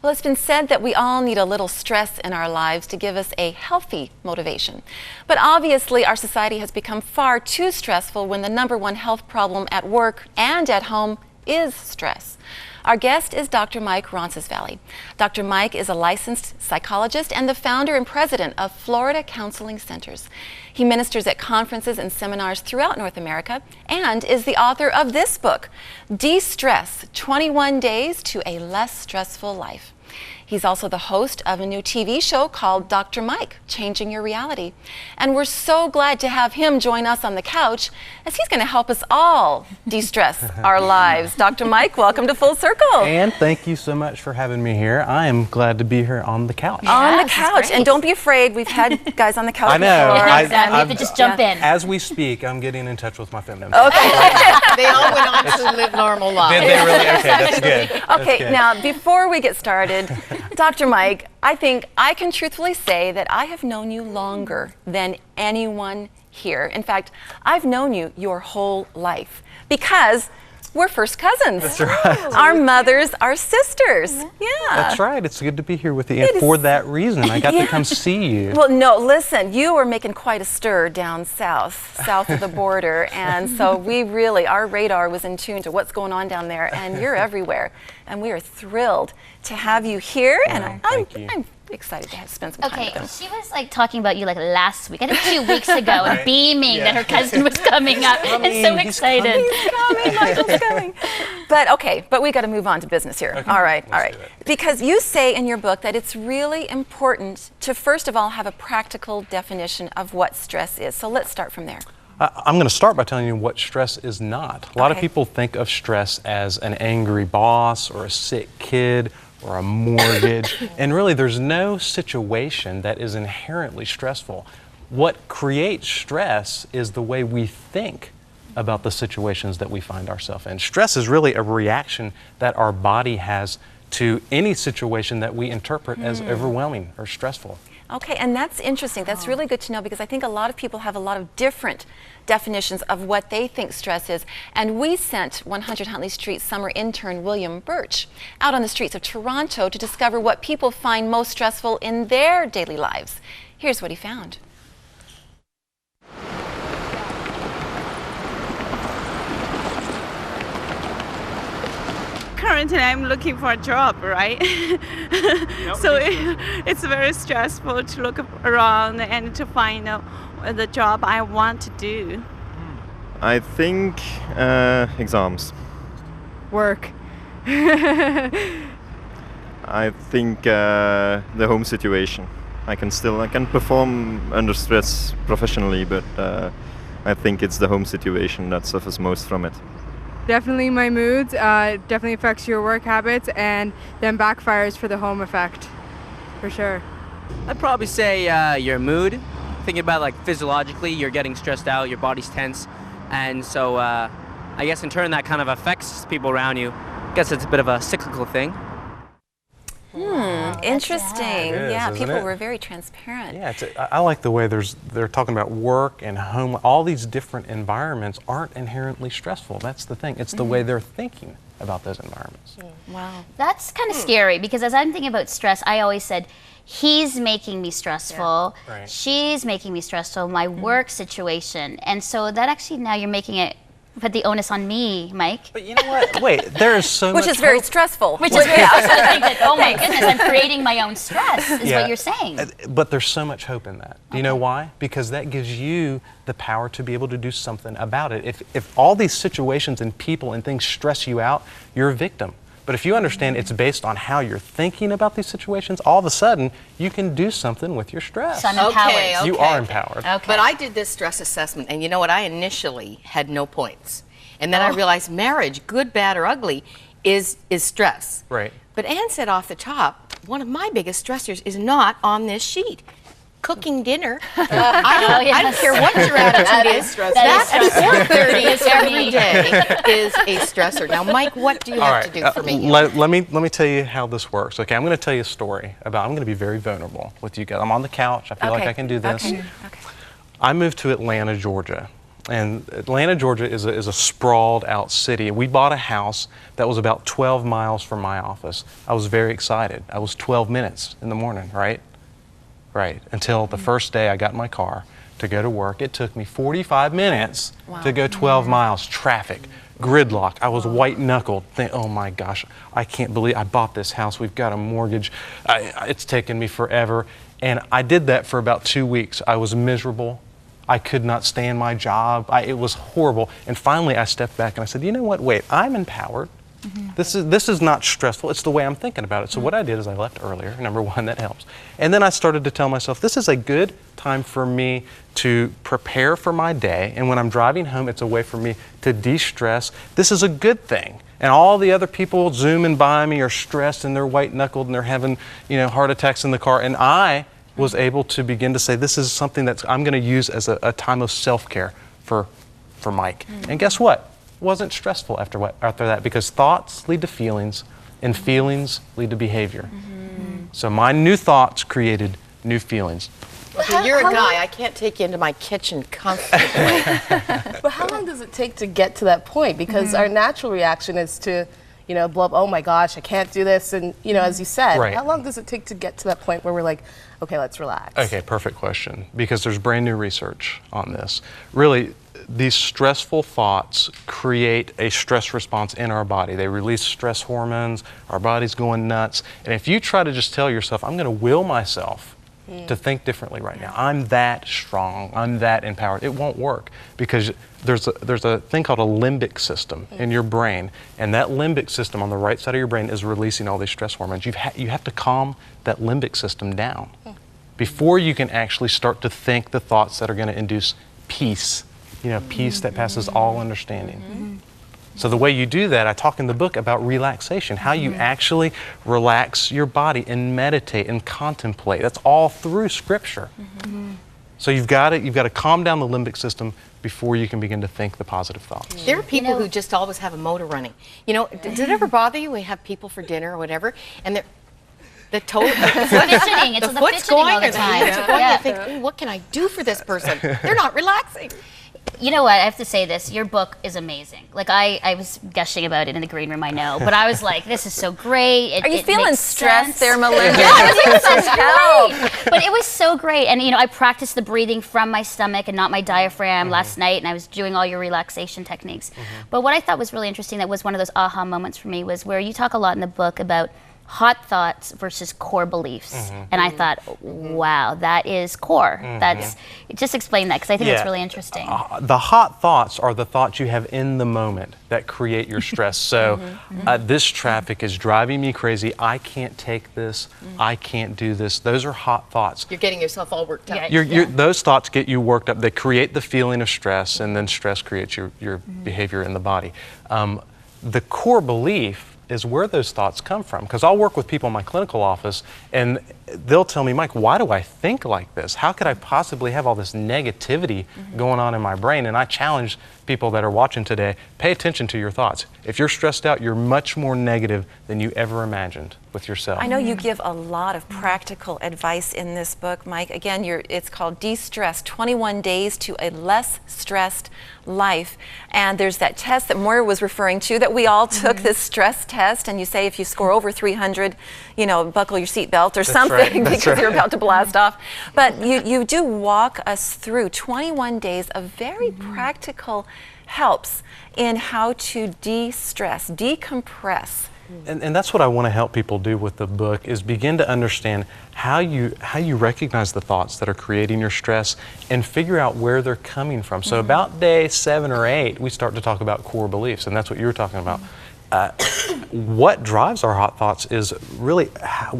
Well, it's been said that we all need a little stress in our lives to give us a healthy motivation. But obviously, our society has become far too stressful when the #1 health problem at work and at home is stress. Our guest is Dr. Mike Ronsisvalle. Dr. Mike is a licensed psychologist and the founder and president of Florida Counseling Centers. He ministers at conferences and seminars throughout North America and is the author of this book, DeStress, 21 Days to a Less Stressful Life. He's also the host of a new TV show called Dr. Mike, Changing Your Reality. And we're so glad to have him join us on the couch as he's going to help us all de-stress our lives. Dr. Mike, welcome to Full Circle. And thank you so much for having me here. I am glad to be here on the couch. Yes, on the couch. And don't be afraid, we've had guys on the couch I know. before. You have to just jump in. As we speak, I'm getting in touch with my feminine. Okay. They all went on to live normal lives. Did they really? Okay, that's good. Okay, That's good. now before we get started, Dr. Mike, I think I can truthfully say that I have known you longer than anyone here. In fact, I've known you your whole life because we're first cousins. That's right. Our mothers are sisters. Yeah. That's right. It's good to be here with you. And for that reason, I got to come see you. Well, no, listen, you were making quite a stir down south of the border. And so we really, our radar was in tune to what's going on down there. And you're everywhere. And we are thrilled to have you here. And I'm excited to spend some time with them. She was like talking about you like last week, I think 2 weeks ago, and beaming that her cousin was coming up, and so excited. He's coming, Michael's coming. But we got to move on to business here. Okay. All right. Let's do it. Because you say in your book that it's really important to first of all have a practical definition of what stress is. So let's start from there. I'm going to start by telling you what stress is not. A lot of people think of stress as an angry boss or a sick kid or a mortgage, and really there's no situation that is inherently stressful. What creates stress is the way we think about the situations that we find ourselves in. Stress is really a reaction that our body has to any situation that we interpret as overwhelming or stressful. Okay, and that's interesting. That's really good to know because I think a lot of people have a lot of different definitions of what they think stress is. And we sent 100 Huntley Street summer intern William Birch out on the streets of Toronto to discover what people find most stressful in their daily lives. Here's what he found. Currently, I'm looking for a job, right? So it's very stressful to look around and to find the job I want to do. I think exams. Work. I think the home situation. I can perform under stress professionally, but I think it's the home situation that suffers most from it. Definitely my moods, definitely affects your work habits and then backfires for the home effect, for sure. I'd probably say your mood. Thinking about like physiologically, you're getting stressed out, your body's tense, and so I guess in turn that kind of affects people around you. I guess it's a bit of a cyclical thing. Interesting. It is, yeah, isn't people it? were very transparent. Yeah, I like the way they're talking about work and home. All these different environments aren't inherently stressful. That's the thing. It's the way they're thinking about those environments. Wow. That's kind of scary because as I'm thinking about stress, I always said, he's making me stressful, Right. she's making me stressful, my work situation. And so that actually now you're making it, put the onus on me, Mike. But you know what? Wait, there is so much Which is very hope. stressful. Which is very, I was going to think that, oh my goodness, I'm creating my own stress, is Yeah. what you're saying. But there's so much hope in that. Do you know why? Because that gives you the power to be able to do something about it. If all these situations and people and things stress you out, you're a victim. But if you understand it's based on how you're thinking about these situations, all of a sudden you can do something with your stress. So I'm empowered. Okay. You are empowered. Okay. But I did this stress assessment, and you know what? I initially had no points. And then I realized marriage, good, bad, or ugly, is stress. Right. But Ann said off the top, one of my biggest stressors is not on this sheet. Cooking dinner. I don't care what your attitude is. That at 4:30 every day is a stressor. Now, Mike, what do you have to do for me? Let me tell you how this works. Okay, I'm going to tell you a story about. I'm going to be very vulnerable with you guys. I'm on the couch. I feel like I can do this. Okay. I moved to Atlanta, Georgia, And Atlanta, Georgia is a sprawled out city. We bought a house that was about 12 miles from my office. I was very excited. I was 12 minutes in the morning, right? Right, until the first day I got in my car to go to work. It took me 45 minutes to go 12 miles, traffic, gridlock. I was white-knuckled. Oh my gosh, I can't believe I bought this house. We've got a mortgage. It's taken me forever. And I did that for about 2 weeks. I was miserable. I could not stand my job. It was horrible. And finally I stepped back and I said, you know what, wait, I'm empowered. This is not stressful. It's the way I'm thinking about it. So what I did is I left earlier. Number one, that helps. And then I started to tell myself, this is a good time for me to prepare for my day. And when I'm driving home, it's a way for me to de-stress. This is a good thing. And all the other people zooming by me are stressed and they're white-knuckled and they're having, heart attacks in the car. And I was able to begin to say, this is something that I'm going to use as a time of self-care for Mike. And guess what? Wasn't stressful after that, because thoughts lead to feelings and feelings lead to behavior. So my new thoughts created new feelings. Okay, you're a guy. I can't take you into my kitchen comfortably. But how long does it take to get to that point? Because our natural reaction is to, blow up, oh my gosh, I can't do this. And, as you said, how long does it take to get to that point where we're like, okay, let's relax? Okay, perfect question, because there's brand new research on this. Really, these stressful thoughts create a stress response in our body. They release stress hormones, our body's going nuts. And if you try to just tell yourself, I'm going to will myself to think differently right now, I'm that strong, I'm that empowered, it won't work, because there's a thing called a limbic system in your brain, and that limbic system on the right side of your brain is releasing all these stress hormones. You have to calm that limbic system down before you can actually start to think the thoughts that are going to induce peace. Peace that passes all understanding. So the way you do that, I talk in the book about relaxation, how you actually relax your body and meditate and contemplate. That's all through Scripture. So you've got to calm down the limbic system before you can begin to think the positive thoughts. There are people who just always have a motor running. Did it ever bother you? We have people for dinner or whatever, and the fidgeting. It's the foot's fidgeting going all the time. You think, ooh, what can I do for this person? They're not relaxing. You know what, I have to say this, your book is amazing. Like, I was gushing about it in the green room, I know, but I was like, this is so great. Are you feeling stressed there, Melinda? Yeah, but it was so great. And, I practiced the breathing from my stomach and not my diaphragm last night, and I was doing all your relaxation techniques. But what I thought was really interesting, that was one of those aha moments for me, was where you talk a lot in the book about hot thoughts versus core beliefs. And I thought, wow, that is core. Just explain that, because I think it's really interesting. The hot thoughts are the thoughts you have in the moment that create your stress. So this traffic is driving me crazy. I can't take this. I can't do this. Those are hot thoughts. You're getting yourself all worked up. Those thoughts get you worked up. They create the feeling of stress, and then stress creates your behavior in the body. The core belief is where those thoughts come from. Because I'll work with people in my clinical office and they'll tell me, Mike, why do I think like this? How could I possibly have all this negativity going on in my brain? And I challenge people that are watching today, pay attention to your thoughts. If you're stressed out, you're much more negative than you ever imagined with yourself. I know you give a lot of practical advice in this book, Mike. Again, it's called DeStress, 21 Days to a Less Stressed Life. And there's that test that Moira was referring to, that we all took, this stress test, and you say if you score over 300, buckle your seatbelt or something, because you're about to blast off. But you do walk us through 21 days of very practical helps in how to de-stress, decompress. And that's what I want to help people do with the book, is begin to understand how you recognize the thoughts that are creating your stress and figure out where they're coming from. So about day 7 or 8, we start to talk about core beliefs, and that's what you were talking about. What drives our hot thoughts is really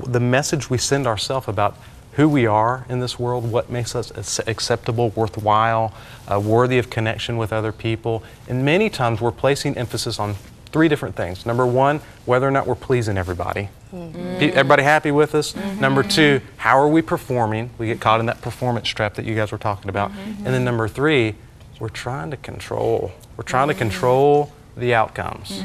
the message we send ourselves about who we are in this world, what makes us acceptable, worthwhile, worthy of connection with other people. And many times we're placing emphasis on 3 different things. Number 1, whether or not we're pleasing everybody. Everybody happy with us? Number 2, how are we performing? We get caught in that performance trap that you guys were talking about. And then number 3, we're trying to control. We're trying to control the outcomes.